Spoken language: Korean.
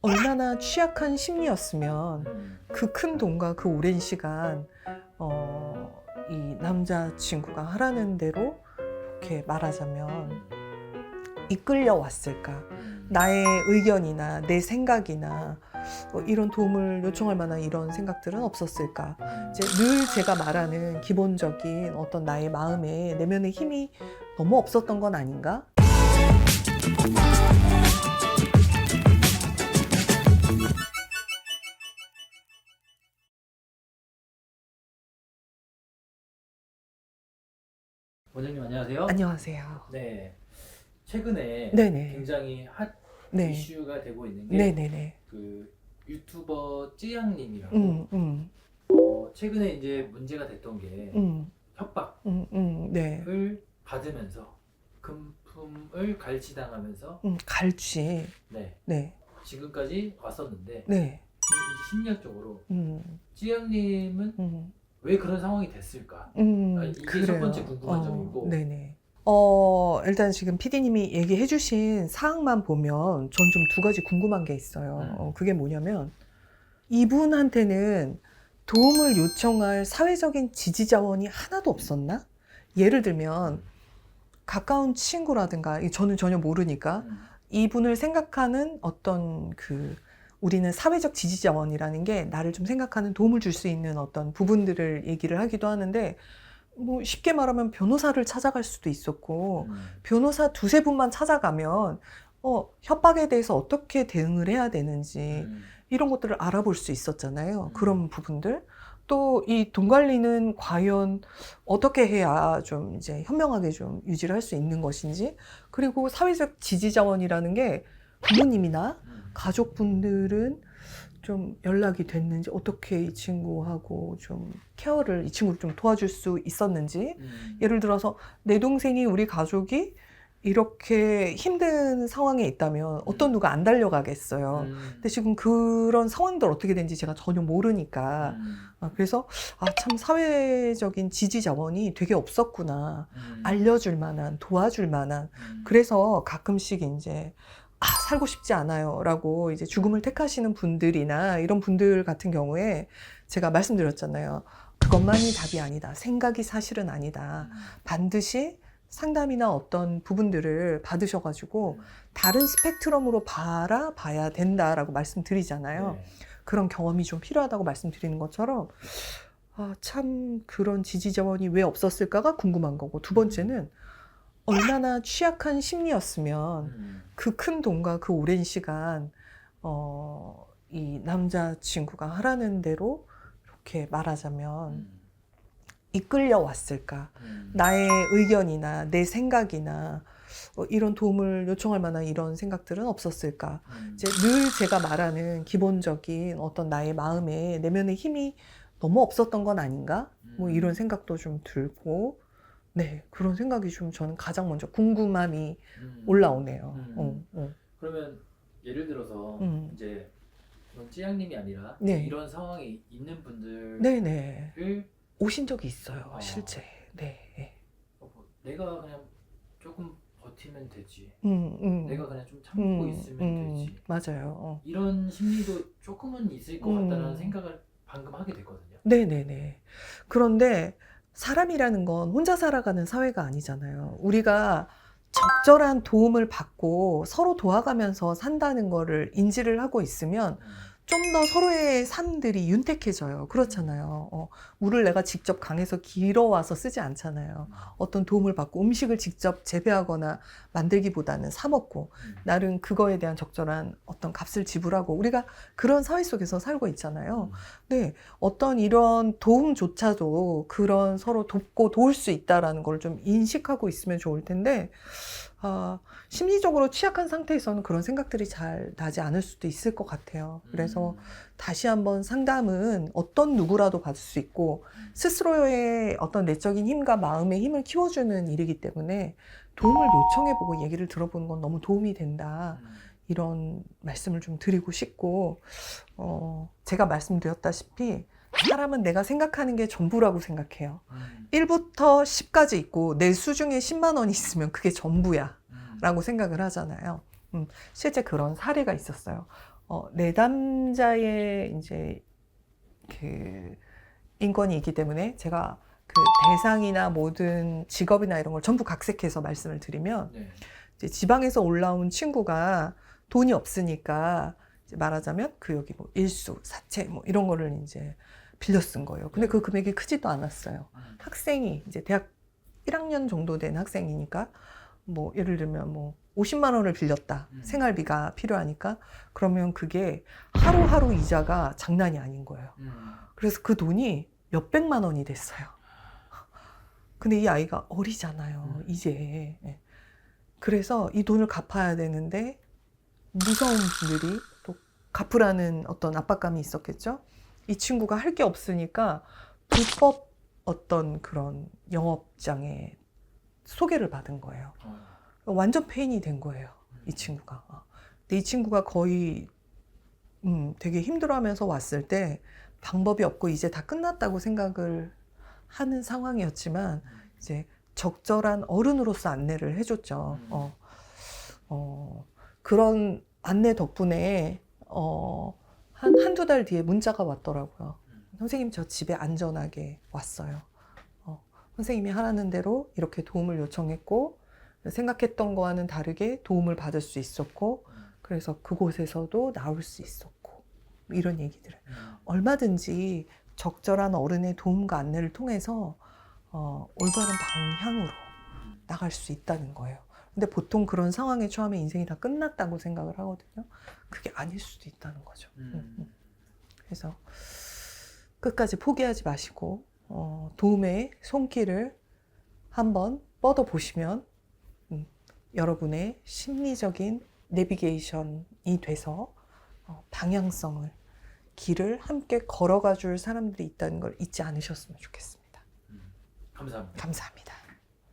얼마나 취약한 심리였으면 그 큰 돈과 그 오랜 시간 이 남자친구가 하라는 대로 이렇게 말하자면 이끌려 왔을까. 나의 의견이나 내 생각이나 이런 도움을 요청할 만한 이런 생각들은 없었을까. 이제 늘 제가 말하는 기본적인 어떤 나의 마음에 내면의 힘이 너무 없었던 건 아닌가? 원장님 안녕하세요. 안녕하세요. 네, 최근에 네네. 굉장히 핫 네. 이슈가 되고 있는 게 네네네. 그 유튜버 찌양님이라고 최근에 이제 문제가 됐던 게 협박을 네. 받으면서 금품을 갈취당하면서 갈취. 네, 네. 지금까지 왔었는데 네. 이제 심리학적으로 음, 찌양님은 왜 그런 상황이 됐을까? 이게 첫 그래요. 번째 궁금한 점이고. 네네. 일단 지금 PD님이 얘기해 주신 사항만 보면 전 좀 두 가지 궁금한 게 있어요. 그게 뭐냐면 이분한테는 도움을 요청할 사회적인 지지 자원이 하나도 없었나? 예를 들면 가까운 친구라든가, 저는 전혀 모르니까 이분을 생각하는 어떤 우리는 사회적 지지 자원이라는 게 나를 좀 생각하는 도움을 줄 수 있는 어떤 부분들을 얘기를 하기도 하는데, 뭐 쉽게 말하면 변호사를 찾아갈 수도 있었고, 변호사 두세 분만 찾아가면 협박에 대해서 어떻게 대응을 해야 되는지 이런 것들을 알아볼 수 있었잖아요. 그런 부분들. 또 이 돈 관리는 과연 어떻게 해야 좀 이제 현명하게 좀 유지를 할 수 있는 것인지, 그리고 사회적 지지 자원이라는 게 부모님이나 가족분들은 좀 연락이 됐는지, 어떻게 이 친구하고 좀 케어를, 이 친구를 좀 도와줄 수 있었는지. 예를 들어서 내 동생이, 우리 가족이 이렇게 힘든 상황에 있다면 어떤 누가 안 달려가겠어요. 근데 지금 그런 상황들 어떻게 되는지 제가 전혀 모르니까. 그래서 참 사회적인 지지 자원이 되게 없었구나. 알려줄 만한, 도와줄 만한. 그래서 가끔씩 이제 살고 싶지 않아요 라고 이제 죽음을 택하시는 분들이나 이런 분들 같은 경우에 제가 말씀드렸잖아요. 그것만이 답이 아니다. 생각이 사실은 아니다. 반드시 상담이나 어떤 부분들을 받으셔가지고 다른 스펙트럼으로 바라봐야 된다라고 말씀드리잖아요. 네. 그런 경험이 좀 필요하다고 말씀드리는 것처럼 참 그런 지지 자원이 왜 없었을까가 궁금한 거고, 두 번째는 얼마나 취약한 심리였으면 그 큰 돈과 그 오랜 시간 이 남자친구가 하라는 대로 이렇게 말하자면 이끌려 왔을까. 나의 의견이나 내 생각이나 이런 도움을 요청할 만한 이런 생각들은 없었을까. 이제 늘 제가 말하는 기본적인 어떤 나의 마음에 내면의 힘이 너무 없었던 건 아닌가? 뭐 이런 생각도 좀 들고, 네, 그런 생각이 좀 저는 가장 먼저 궁금함이 올라오네요. 그러면 예를 들어서 이제 그런 찌양님이 아니라 네. 이런 상황에 있는 분들을 네네. 오신 적이 있어요, 실제. 네. 내가 그냥 조금 버티면 되지. 내가 그냥 좀 참고 있으면 되지. 맞아요. 이런 심리도 조금은 있을 것 같다는 생각을 방금 하게 됐거든요. 네네네. 그런데 사람이라는 건 혼자 살아가는 사회가 아니잖아요. 우리가 적절한 도움을 받고 서로 도와가면서 산다는 거를 인지를 하고 있으면 좀 더 서로의 삶들이 윤택해져요. 그렇잖아요. 물을 내가 직접 강에서 길어와서 쓰지 않잖아요. 어떤 도움을 받고 음식을 직접 재배하거나 만들기보다는 사 먹고 나름 그거에 대한 적절한 어떤 값을 지불하고 우리가 그런 사회 속에서 살고 있잖아요. 네, 어떤 이런 도움조차도 그런 서로 돕고 도울 수 있다라는 걸 좀 인식하고 있으면 좋을 텐데, 심리적으로 취약한 상태에서는 그런 생각들이 잘 나지 않을 수도 있을 것 같아요. 그래서 다시 한번 상담은 어떤 누구라도 받을 수 있고 스스로의 어떤 내적인 힘과 마음의 힘을 키워주는 일이기 때문에 도움을 요청해보고 얘기를 들어보는 건 너무 도움이 된다. 이런 말씀을 좀 드리고 싶고, 제가 말씀드렸다시피 사람은 내가 생각하는 게 전부라고 생각해요. 1부터 10까지 있고 내 수중에 10만 원이 있으면 그게 전부야 라고 생각을 하잖아요. 실제 그런 사례가 있었어요. 내담자의 이제 그 인권이기 때문에 제가 그 대상이나 모든 직업이나 이런 걸 전부 각색해서 말씀을 드리면 네. 이제 지방에서 올라온 친구가 돈이 없으니까 이제 말하자면 그 여기 뭐 일수, 사채 뭐 이런 거를 이제 빌려 쓴 거예요. 근데 그 금액이 크지도 않았어요. 학생이 이제 대학 1학년 정도 된 학생이니까 뭐 예를 들면 뭐 50만 원을 빌렸다. 생활비가 필요하니까 그러면 그게 하루하루 이자가 장난이 아닌 거예요. 그래서 그 돈이 몇백만 원이 됐어요. 근데 이 아이가 어리잖아요. 이제. 예. 그래서 이 돈을 갚아야 되는데 무서운 분들이 또 갚으라는 어떤 압박감이 있었겠죠. 이 친구가 할 게 없으니까 불법 어떤 그런 영업장에 소개를 받은 거예요. 완전 페인이 된 거예요. 이 친구가. 근데 이 친구가 거의 되게 힘들어하면서 왔을 때 방법이 없고 이제 다 끝났다고 생각을 하는 상황이었지만 이제 적절한 어른으로서 안내를 해줬죠. 그런 안내 덕분에 한두 달 뒤에 문자가 왔더라고요. 선생님 저 집에 안전하게 왔어요. 선생님이 하라는 대로 이렇게 도움을 요청했고 생각했던 거와는 다르게 도움을 받을 수 있었고 그래서 그곳에서도 나올 수 있었고 이런 얘기들을 얼마든지 적절한 어른의 도움과 안내를 통해서 올바른 방향으로 나갈 수 있다는 거예요. 근데 보통 그런 상황에 처하면 인생이 다 끝났다고 생각을 하거든요. 그게 아닐 수도 있다는 거죠. 그래서 끝까지 포기하지 마시고 도움의 손길을 한번 뻗어 보시면 여러분의 심리적인 내비게이션이 돼서 방향성을 길을 함께 걸어가 줄 사람들이 있다는 걸 잊지 않으셨으면 좋겠습니다. 감사합니다. 감사합니다.